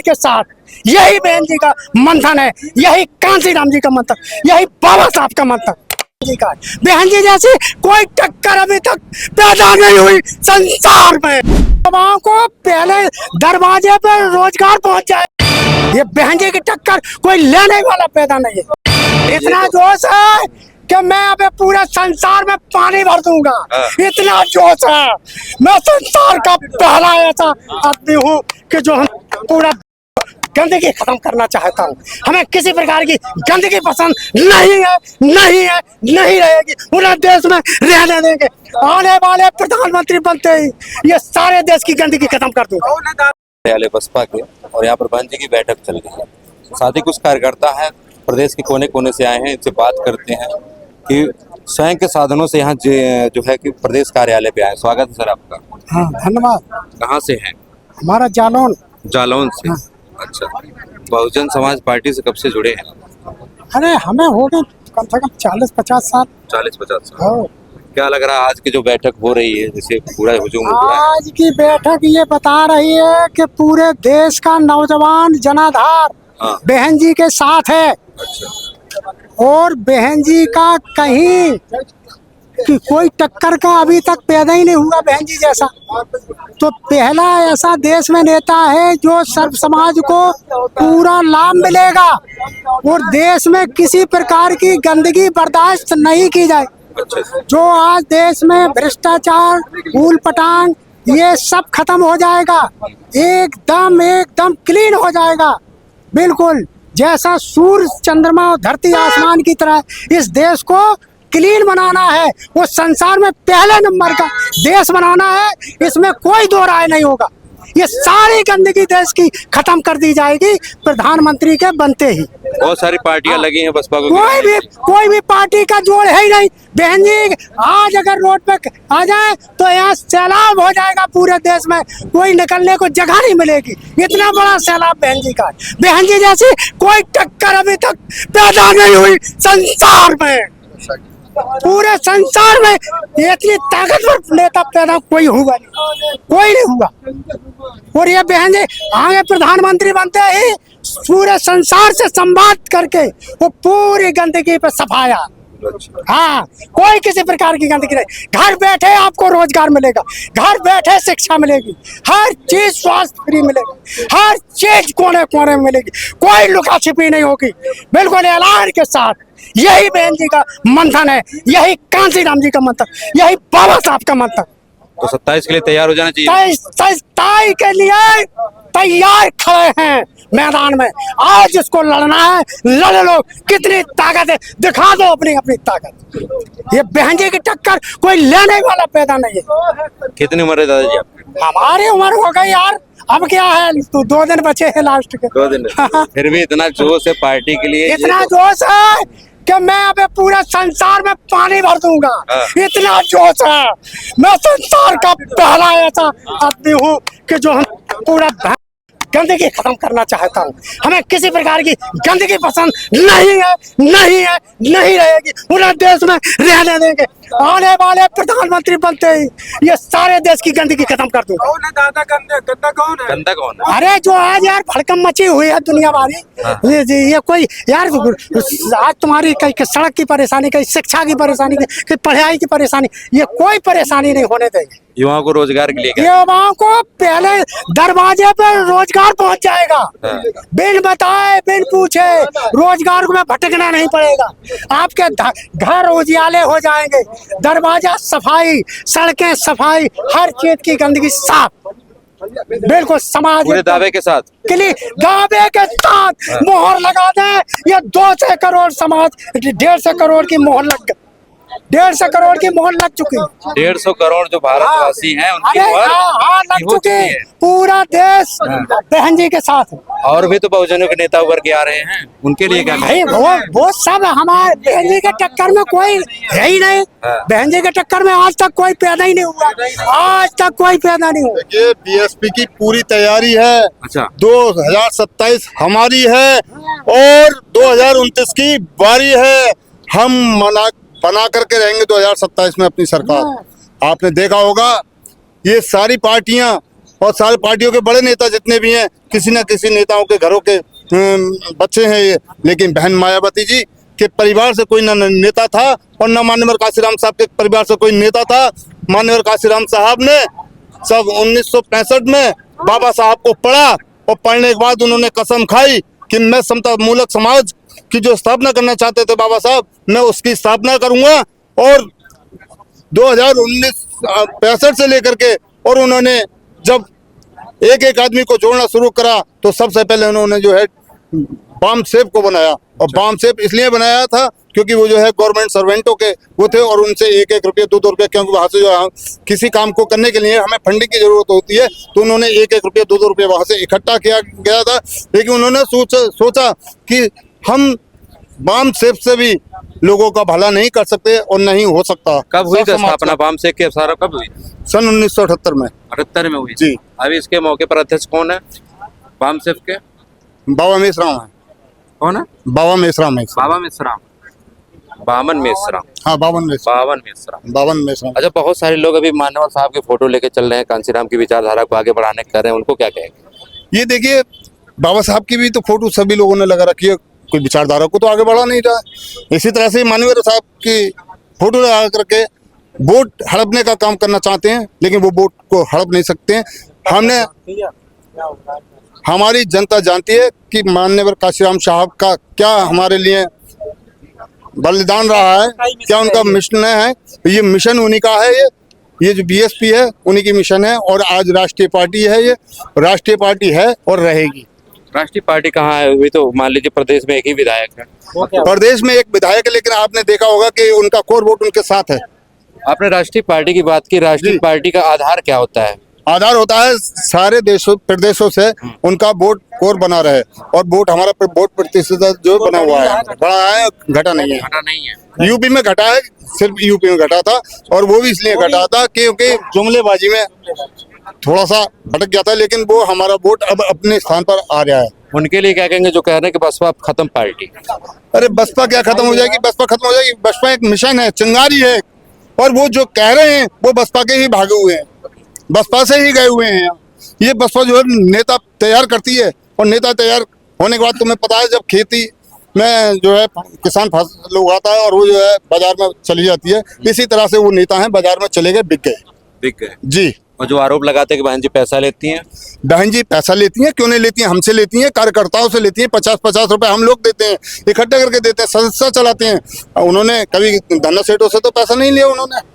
के साथ यही बहन जी का मंथन है, यही कांसीराम जी का मंथन, यही बाबा साहब का मंथन जी का। बहन जी जैसी कोई टक्कर अभी तक पैदा नहीं हुई संसार में। युवाओं को पहले दरवाजे पर रोजगार पहुंच जाए, ये बहन जी की टक्कर कोई लेने वाला पैदा नहीं है। इतना जोश है कि मैं अबे पूरे संसार में पानी भर दूंगा, इतना जोश है। मैं संसार का पहला ऐसा आदमी हूँ कि जो हम पूरा गंदगी खत्म करना चाहता हूँ। हमें किसी प्रकार की गंदगी पसंद नहीं है, नहीं है, नहीं रहेगी। पूरे देश में रहने देंगे। आने वाले प्रधानमंत्री बनते ही ये सारे देश की गंदगी खत्म कर दूंगा। कार्यालय बसपा के और यहाँ पर बहन जी की बैठक चल रही है। साथ ही कुछ कार्यकर्ता है प्रदेश के कोने कोने से आए हैं, इनसे बात करते हैं कि स्वयं के साधनों से यहाँ जो है कि प्रदेश कार्यालय पे आए। स्वागत है सर आपका। हाँ धन्यवाद। कहाँ से हैं? हमारा जालौन से। हाँ। अच्छा, बहुजन समाज पार्टी से कब से जुड़े हैं? अरे हमें हो गए कम से कम 40-50 साल। 40-50 साल। क्या लग रहा है आज की जो बैठक हो रही है, जैसे पूरा हुजूम हो रहा है? आज की बैठक ये बता रही है कि पूरे देश का नौजवान जनाधार बहन जी के साथ है। अच्छा। और बहन जी का कहीं कि कोई टक्कर का अभी तक पैदा ही नहीं हुआ बहन जी जैसा। तो पहला ऐसा देश में नेता है जो सर्व समाज को पूरा लाभ मिलेगा और देश में किसी प्रकार की गंदगी बर्दाश्त नहीं की जाए। जो आज देश में भ्रष्टाचार, ऊल पटांग, ये सब खत्म हो जाएगा। एकदम क्लीन हो जाएगा, बिल्कुल जैसा सूर्य चंद्रमा और धरती आसमान की तरह इस देश को क्लीन बनाना है। वो संसार में पहले नंबर का देश बनाना है, इसमें कोई दो राय नहीं होगा। ये सारी गंदगी देश की खत्म कर दी जाएगी प्रधानमंत्री के बनते ही। बहुत सारी पार्टियां लगी हैं बसपा को। कोई भी पार्टी का जोड़ है ही नहीं। बहन जी आज अगर रोड पे आ जाए तो यहाँ सैलाब हो जाएगा पूरे देश में, कोई निकलने को जगह नहीं मिलेगी। इतना बड़ा सैलाब बहन जी का। बहन जी जैसी कोई टक्कर अभी तक पैदा नहीं हुई संसार में। पूरे संसार में इतनी ताकतवर नेता पैदा कोई हुआ नहीं, कोई नहीं हुआ। और ये बहन जी आगे प्रधानमंत्री बनते ही पूरे संसार से संवाद करके वो पूरी गंदगी पे सफाया। हाँ, कोई किसी प्रकार की गंदगी नहीं। घर बैठे आपको रोजगार मिलेगा, घर बैठे शिक्षा मिलेगी, हर चीज स्वास्थ्य फ्री मिलेगी, हर चीज कोने कोने में मिलेगी, कोई लुका छिपी नहीं होगी। बिल्कुल ऐलान के साथ यही बहन जी का मंथन है, यही कांसीराम जी का मंथन, यही बाबा साहब का मंथन। तो 27 के लिए तैयार हो जाना चाहिए। 27 के लिए तैयार खड़े हैं मैदान में। आज इसको लड़ना है, लड़ लो। कितनी ताकत है दिखा दो अपनी ताकत। ये बहन जी की टक्कर कोई लेने वाला पैदा नहीं है। कितनी उम्र है दादाजी आपकी? हमारी उम्र हो गई यार, अब क्या है, तो 2 दिन बचे हैं लास्ट के। 2 दिन। फिर भी इतना जोश है पार्टी के लिए। इतना जोश है कि मैं अबे पूरे संसार में पानी भर दूंगा, इतना जोश है। मैं संसार का पहला ऐसा आदमी हूँ कि जो हम पूरा गंदगी खत्म करना चाहता हूँ। हमें किसी प्रकार की गंदगी पसंद नहीं है, नहीं है, नहीं रहेगी। पूरे देश में रहने देंगे। आने वाले प्रधानमंत्री बनते ही ये सारे देश की गंदगी खत्म कर दूंगा। कौन है दादा? गंदा कौन है? गंदा कौन है? अरे जो आज यार भड़कम मची हुई है दुनिया वाली, ये कोई यार आज तुम्हारी कहीं सड़क की परेशानी, कहीं शिक्षा की परेशानी, कहीं पढ़ाई की परेशानी, ये कोई परेशानी नहीं होने देंगे। युवाओं को रोजगार के लिए युवाओं को पहले दरवाजे पर रोजगार पहुंच जाएगा। बिन बताए बिन पूछे रोजगार को में भटकना नहीं पड़ेगा। आपके घर उजियाले हो जाएंगे, दरवाजा सफाई, सड़कें सफाई, हर चीज की गंदगी साफ। बिल्कुल समाज पूरे दावे के साथ मोहर लगा दें। ये 200 करोड़ समाज 150 करोड़ की मोहर लग गई। 150 करोड़ की मोहर लग चुकी है। 150 करोड़ जो भारतवासी हैं उनकी मोहर लग चुकी है। पूरा देश बहन जी के साथ। और भी तो बहुजनों के नेता उभर के आ रहे हैं, उनके लिए क्या? भाई वो सब हमारे बहन जी के टक्कर में कोई है ही नहीं। बहन जी के टक्कर में आज तक कोई पैदा ही नहीं हुआ, आज तक कोई पैदा नहीं हुआ। ये बीएसपी की पूरी तैयारी है। अच्छा, 2027 हमारी है और 2029 की बारी है। हम बना करके रहेंगे 2027 में अपनी सरकार। आपने देखा होगा ये सारी पार्टियां और सारे पार्टियों के बड़े नेता जितने भी हैं, किसी न किसी नेताओं के घरों के बच्चे हैं ये। लेकिन बहन मायावती जी के परिवार से कोई न नेता था और न मान्यवर काशीराम साहब के परिवार से कोई नेता था। मान्यवर काशीराम साहब ने सब 1965 में बाबा साहब को पढ़ा और पढ़ने के बाद उन्होंने कसम खाई कि मैं समता मूलक समाज की जो स्थापना करना चाहते थे बाबा साहब, मैं उसकी स्थापना करूंगा। और 2019-65 से लेकर के और उन्होंने जब एक एक आदमी को जोड़ना शुरू करा तो सबसे पहले उन्होंने जो है बाम सेब को बनाया। और बाम सेब इसलिए बनाया था क्योंकि वो जो है गवर्नमेंट सर्वेंटों के वो थे और उनसे 1-1 रुपये 2-2 रुपये, क्योंकि वहाँ से जो है किसी काम को करने के लिए हमें फंडिंग की जरूरत होती है, तो उन्होंने 1-1 रुपये 2-2 रुपये वहाँ से इकट्ठा किया गया था। लेकिन उन्होंने सोचा कि हम बाम सेब से भी लोगों का भला नहीं कर सकते और नहीं हो सकता। कब हुई थी स्थापना बाम सेब की अवसर कब हुई? सन 1978 में। 78 में हुई जी। अभी इसके मौके पर अध्यक्ष कौन है बाम सेब के? बाबा मेसराम है। कौन है? बाबा मेसराम है। बाबा मेसराम, बामन मेसराम। हाँ, बावन मेसराम। अच्छा, बहुत सारे लोग अभी मान्यवर साहब के फोटो लेके चल रहे हैं, कांशीराम की विचारधारा को आगे बढ़ाने कर रहे हैं, उनको क्या कहेंगे? ये देखिए, बाबा साहब की भी तो फोटो सभी लोगों ने लगा रखी है, कोई विचारधारा को तो आगे बढ़ा नहीं रहा है। इसी तरह से मान्यवर साहब की फोटो लगा करके वोट हड़पने का काम करना चाहते हैं, लेकिन वो वोट को हड़प नहीं सकते हैं। हमारी जनता जानती है कि मान्यवर काशीराम साहब का क्या हमारे लिए बलिदान रहा है, क्या उनका मिशन है। ये मिशन उन्हीं का है। ये जो बीएसपी है उन्हीं की मिशन है और आज राष्ट्रीय पार्टी है। ये राष्ट्रीय पार्टी है और रहेगी। राष्ट्रीय पार्टी कहाँ है? अभी तो मान लीजिए प्रदेश में एक ही विधायक है। प्रदेश में एक विधायक है, लेकिन आपने देखा होगा कि उनका कोर वोट उनके साथ है। आपने राष्ट्रीय पार्टी की बात की, राष्ट्रीय पार्टी का आधार क्या होता है? आधार होता है सारे प्रदेशों से उनका वोट कोर बना रहे और वोट हमारा वोट प्रतिशत जो बना हुआ है बढ़ा है, घटा नहीं है। घटा नहीं है। यूपी में घटा है, सिर्फ यूपी में घटा था और वो भी इसलिए घटा था क्योंकि जुमलेबाजी में थोड़ा सा भटक गया था, लेकिन वो हमारा वोट अब अपने स्थान पर आ रहा है। उनके लिए क्या कहेंगे जो कह रहे हैं कि बसपा खत्म पार्टी? अरे बसपा क्या खत्म हो जाएगी? बसपा खत्म हो जाएगी? बसपा एक मिशन है, चिंगारी है, और वो जो कह रहे हैं वो बसपा के ही भागे हुए हैं, बसपा से ही गए हुए हैं। ये बसपा जो है नेता तैयार करती है और नेता तैयार होने के बाद तुम्हें पता है जब खेती में जो है किसान फसल उगाता है और वो जो है बाजार में चली जाती है, इसी तरह से वो नेता हैं बाजार में चले गए, बिक गए जी। और जो आरोप लगाते हैं कि बहन जी पैसा लेती हैं, बहन जी पैसा लेती हैं, क्यों नहीं लेती हैं? हमसे लेती हैं, कार्यकर्ताओं से लेती हैं। 50-50 रुपए हम लोग देते हैं, इकट्ठे करके देते हैं, सदस्य चलाते हैं। उन्होंने कभी धन्ना सेठों से तो पैसा नहीं लिया, उन्होंने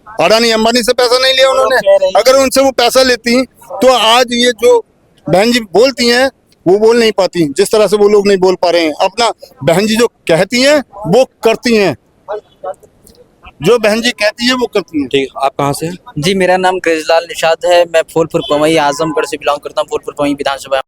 अडानी अंबानी से पैसा नहीं लिया उन्होंने। अगर उनसे वो पैसा लेती तो आज ये जो बहन जी बोलती हैं वो बोल नहीं पाती, जिस तरह से वो लोग नहीं बोल पा रहे हैं। अपना बहन जी जो कहती हैं वो करती हैं, जो बहन जी कहती है वो करती हैं। ठीक। आप कहाँ से हैं? जी, मेरा नाम ग्रेजलाल निषाद है। मैं फूलपुर पवई आजमगढ़ से बिलोंग करता हूँ। फूलपुर पवई विधानसभा